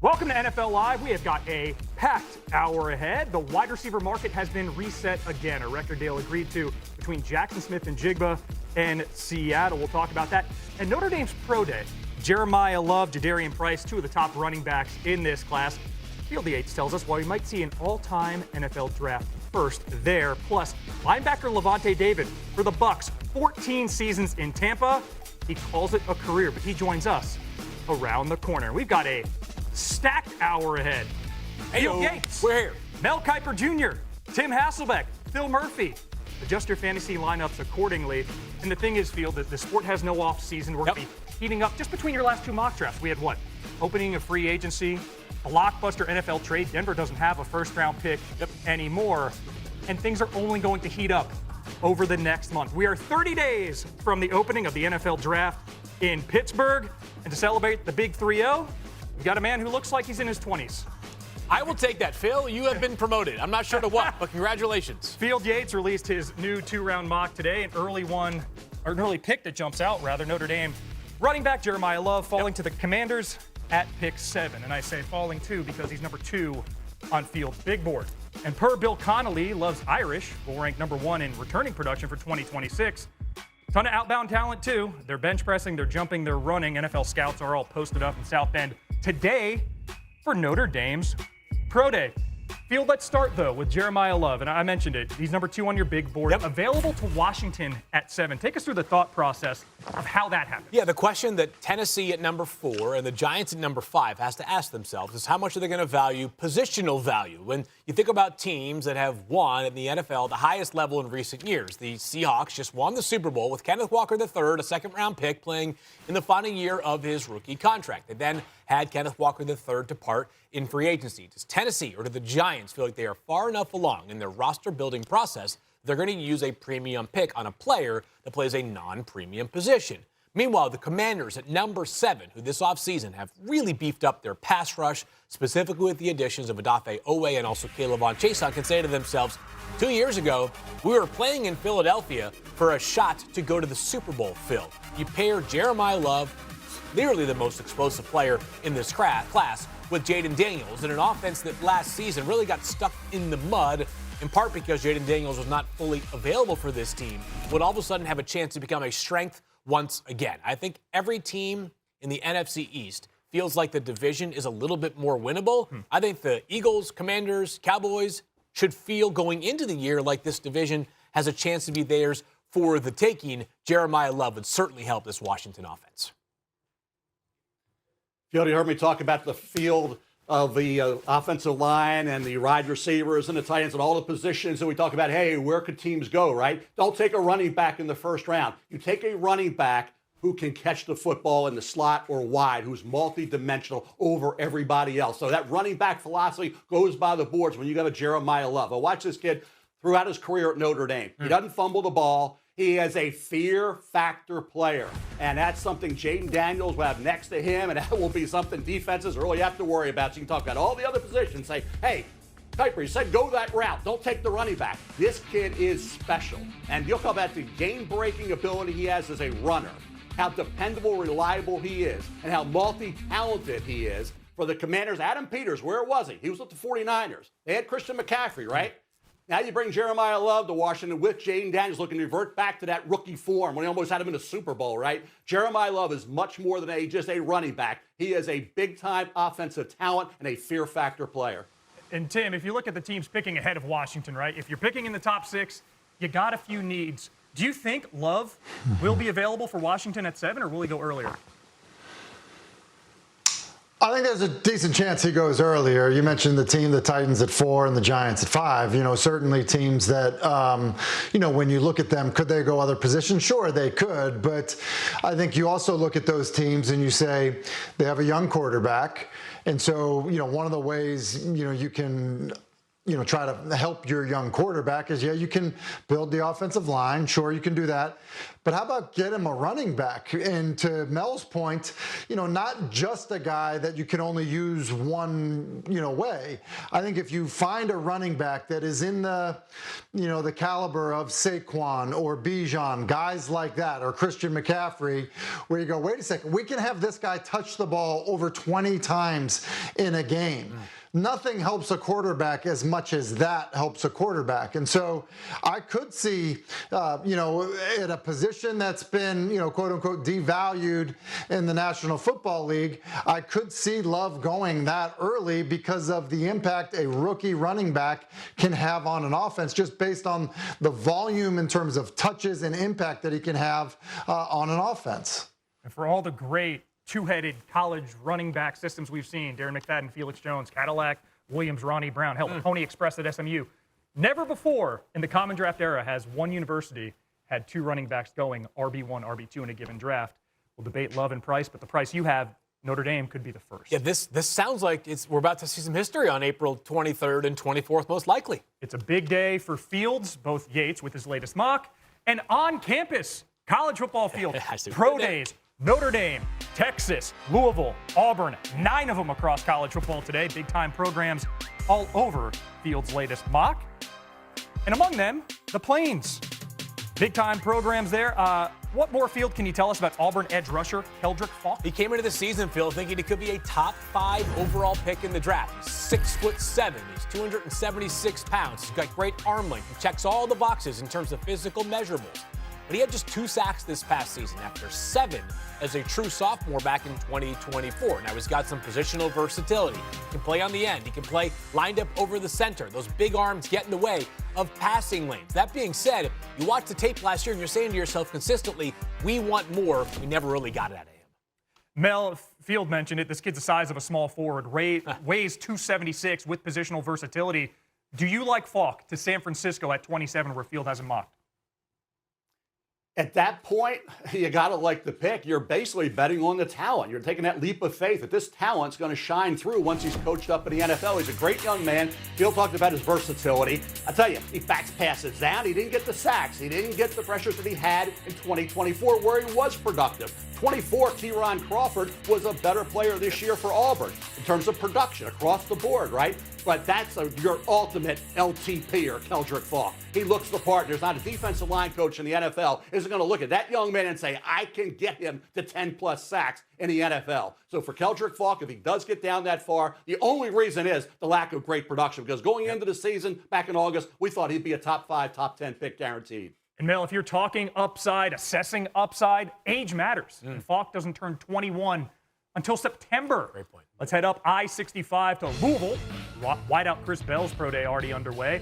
Welcome to NFL Live. We have got a packed hour ahead. The wide receiver market has been reset again. A record deal agreed to between Jackson Smith and Jigba and Seattle. We'll talk about that. And Notre Dame's Pro Day. Jeremiah Love, Jadarian Price, two of the top running backs in this class. Field Yates tells us why we might see an all-time NFL draft first there. Plus, linebacker Levante David for the Bucs, 14 seasons in Tampa. He calls it a career, but he joins us around the corner. We've got a stacked hour ahead. Field Yates, we're here. Mel Kiper Jr., Tim Hasselbeck, Phil Murphy. Adjust your fantasy lineups accordingly. And the thing is, Field, that the sport has no off season. We're going to be heating up just between your last two mock drafts. We had what? Opening of free agency, blockbuster NFL trade. Denver doesn't have a first-round pick anymore. And things are only going to heat up over the next month. We are 30 days from the opening of the NFL draft in Pittsburgh. And to celebrate the big 3-0, we've got a man who looks like he's in his 20s. I will take that, Phil. You have been promoted. I'm not sure to what, but congratulations. Field Yates released his new two-round mock today, an early pick that jumps out, rather. Notre Dame running back Jeremiah Love falling to the Commanders at pick 7. And I say falling too because he's number 2 on Field's big board. And per Bill Connolly, Love's Irish will rank number 1 in returning production for 2026. Ton of outbound talent, too. They're bench pressing, they're jumping, they're running. NFL scouts are all posted up in South Bend today for Notre Dame's Pro Day. Field, let's start, though, with Jeremiah Love. And I mentioned it. He's number 2 on your big board. Available to Washington at 7. Take us through the thought process of how that happened. Yeah, the question that Tennessee at number 4 and the Giants at number 5 has to ask themselves is how much are they going to value positional value? When you think about teams that have won in the NFL at the highest level in recent years, the Seahawks just won the Super Bowl with Kenneth Walker III, a second-round pick, playing in the final year of his rookie contract. They then had Kenneth Walker III depart in free agency. Does Tennessee or do the Giants feel like they are far enough along in their roster-building process they're going to use a premium pick on a player that plays a non-premium position? Meanwhile, the Commanders at number 7, who this offseason have really beefed up their pass rush, specifically with the additions of Odafe Owe and also K'Lavon Chaisson, can say to themselves, 2 years ago, we were playing in Philadelphia for a shot to go to the Super Bowl, Phil. You pair Jeremiah Love, clearly the most explosive player in this class, with Jaden Daniels in an offense that last season really got stuck in the mud, in part because Jaden Daniels was not fully available for this team, would all of a sudden have a chance to become a strength once again. I think every team in the NFC East feels like the division is a little bit more winnable. I think the Eagles, Commanders, Cowboys should feel going into the year like this division has a chance to be theirs for the taking. Jeremiah Love would certainly help this Washington offense. Field, you heard me talk about the field of the offensive line and the wide receivers and the tight ends and all the positions that we talk about. Hey, where could teams go, right? Don't take a running back in the first round. You take a running back who can catch the football in the slot or wide, who's multidimensional over everybody else. So that running back philosophy goes by the boards when you got a Jeremiah Love. I watched this kid throughout his career at Notre Dame. He doesn't fumble the ball. He is a fear factor player, and that's something Jaden Daniels will have next to him, and that will be something defenses really have to worry about. So you can talk about all the other positions, say, hey, Kiper, you said go that route. Don't take the running back. This kid is special, and you'll talk about the game-breaking ability he has as a runner, how dependable, reliable he is, and how multi-talented he is. For the Commanders, Adam Peters, where was he? He was with the 49ers. They had Christian McCaffrey, right? Now you bring Jeremiah Love to Washington with Jaden Daniels looking to revert back to that rookie form when he almost had him in the Super Bowl, right? Jeremiah Love is much more than just a running back. He is a big-time offensive talent and a fear factor player. And, Tim, if you look at the teams picking ahead of Washington, right, if you're picking in the top 6, you got a few needs. Do you think Love will be available for Washington at 7, or will he go earlier? I think there's a decent chance he goes earlier. You mentioned the Titans at 4 and the Giants at 5. You know, certainly teams that, when you look at them, could they go other positions? Sure, they could. But I think you also look at those teams and you say they have a young quarterback. And so, one of the ways, you can try to help your young quarterback is, you can build the offensive line. Sure, you can do that. but how about get him a running back? And to Mel's point, not just a guy that you can only use one, way. I think if you find a running back that is in the caliber of Saquon or Bijan, guys like that, or Christian McCaffrey, where you go, wait a second, we can have this guy touch the ball over 20 times in a game. Nothing helps a quarterback as much as that helps a quarterback. And so I could see, at a position that's been, quote unquote, devalued in the National Football League, I could see Love going that early because of the impact a rookie running back can have on an offense, just based on the volume in terms of touches and impact that he can have on an offense. And for all the great two-headed college running back systems we've seen, Darren McFadden, Felix Jones, Cadillac, Williams, Ronnie Brown, hell, the Pony Express at SMU. Never before in the Common Draft era has one university had two running backs going RB1, RB2 in a given draft. We'll debate Love and Price, but the price you have, Notre Dame, could be the first. Yeah, this sounds like we're about to see some history on April 23rd and 24th, most likely. It's a big day for Fields, both Yates with his latest mock, and on campus, college football field, pro days. Notre Dame, Texas, Louisville, Auburn, 9 of them across college football today. Big-time programs all over Fields' latest mock. And among them, the Plains. Big-time programs there. What more, Field, can you tell us about Auburn edge rusher Keldrick Faulk? He came into the season, Phil, thinking he could be a top 5 overall pick in the draft. He's 6'7". He's 276 pounds. He's got great arm length. He checks all the boxes in terms of physical measurables. But he had just 2 sacks this past season after 7 as a true sophomore back in 2024. Now he's got some positional versatility. He can play on the end. He can play lined up over the center. Those big arms get in the way of passing lanes. That being said, you watch the tape last year and you're saying to yourself consistently, we want more. We never really got it out of him. Mel, Field mentioned it. This kid's the size of a small forward, weighs 276 with positional versatility. Do you like Faulk to San Francisco at 27 where Field has him mocked? At that point, you got to like the pick. You're basically betting on the talent. You're taking that leap of faith that this talent's going to shine through once he's coached up in the NFL. He's a great young man. Phil talked about his versatility. I tell you, he backs passes down. He didn't get the sacks. He didn't get the pressures that he had in 2024 where he was productive. 24, Teron Crawford was a better player this year for Auburn in terms of production across the board, right? But that's your ultimate LTP or Keldrick Faulk. He looks the part. There's not a defensive line coach in the NFL isn't going to look at that young man and say, I can get him to 10-plus sacks in the NFL. So for Keldrick Faulk, if he does get down that far, the only reason is the lack of great production. Because going into the season back in August, we thought he'd be a top 5, top 10 pick guaranteed. And Mel, if you're talking upside, assessing upside, age matters. And Faulk doesn't turn 21 until September. Great point. Let's head up I-65 to Louisville. Wideout Chris Bell's pro day already underway.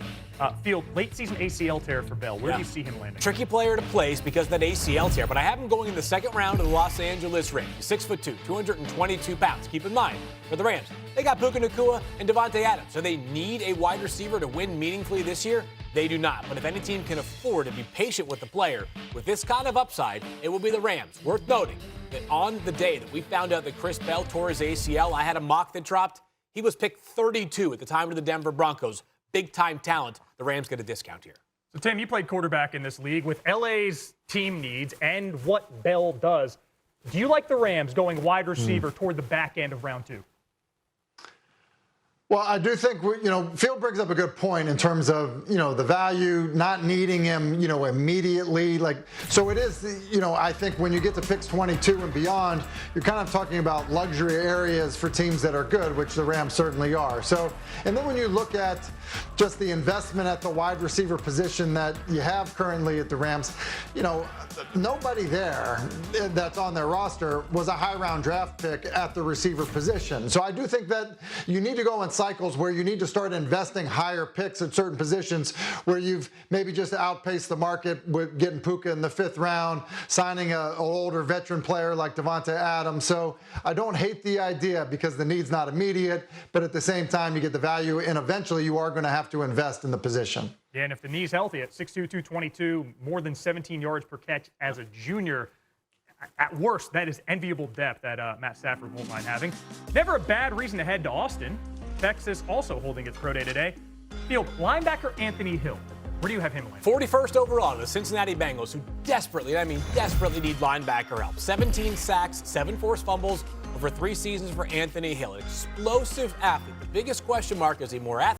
Field, late season ACL tear for Bell. Where do you see him landing? Tricky player to place because of that ACL tear, but I have him going in the second round of the Los Angeles Rams. He's 6'2", 222 pounds. Keep in mind, for the Rams, they got Puka Nacua and Devontae Adams. So they need a wide receiver to win meaningfully this year. They do not. But if any team can afford to be patient with the player with this kind of upside, it will be the Rams. Worth noting that on the day that we found out that Chris Bell tore his ACL, I had a mock that dropped. He was picked 32 at the time of the Denver Broncos. Big-time talent. The Rams get a discount here. So, Tim, you played quarterback in this league. With LA's team needs and what Bell does, do you like the Rams going wide receiver toward the back end of round 2? Well, I do think, Field brings up a good point in terms of, the value, not needing him, immediately. So it is, I think when you get to picks 22 and beyond, you're kind of talking about luxury areas for teams that are good, which the Rams certainly are. So, and then when you look at just the investment at the wide receiver position that you have currently at the Rams, nobody there that's on their roster was a high round draft pick at the receiver position. So I do think that you need to go in cycles where you need to start investing higher picks at certain positions where you've maybe just outpaced the market with getting Puka in the 5th round, signing an older veteran player like Devontae Adams. So I don't hate the idea because the need's not immediate, but at the same time you get the value and eventually you are going to have to invest in the position. Yeah, and if the knee's healthy at 6'2", 222, more than 17 yards per catch as a junior, at worst, that is enviable depth that Matt Stafford won't mind having. Never a bad reason to head to Austin. Texas also holding its pro day today. Field, linebacker Anthony Hill. Where do you have him landing? 41st overall, the Cincinnati Bengals, who desperately need linebacker help. 17 sacks, 7 forced fumbles over 3 seasons for Anthony Hill. An explosive athlete. The biggest question mark is he more athletic?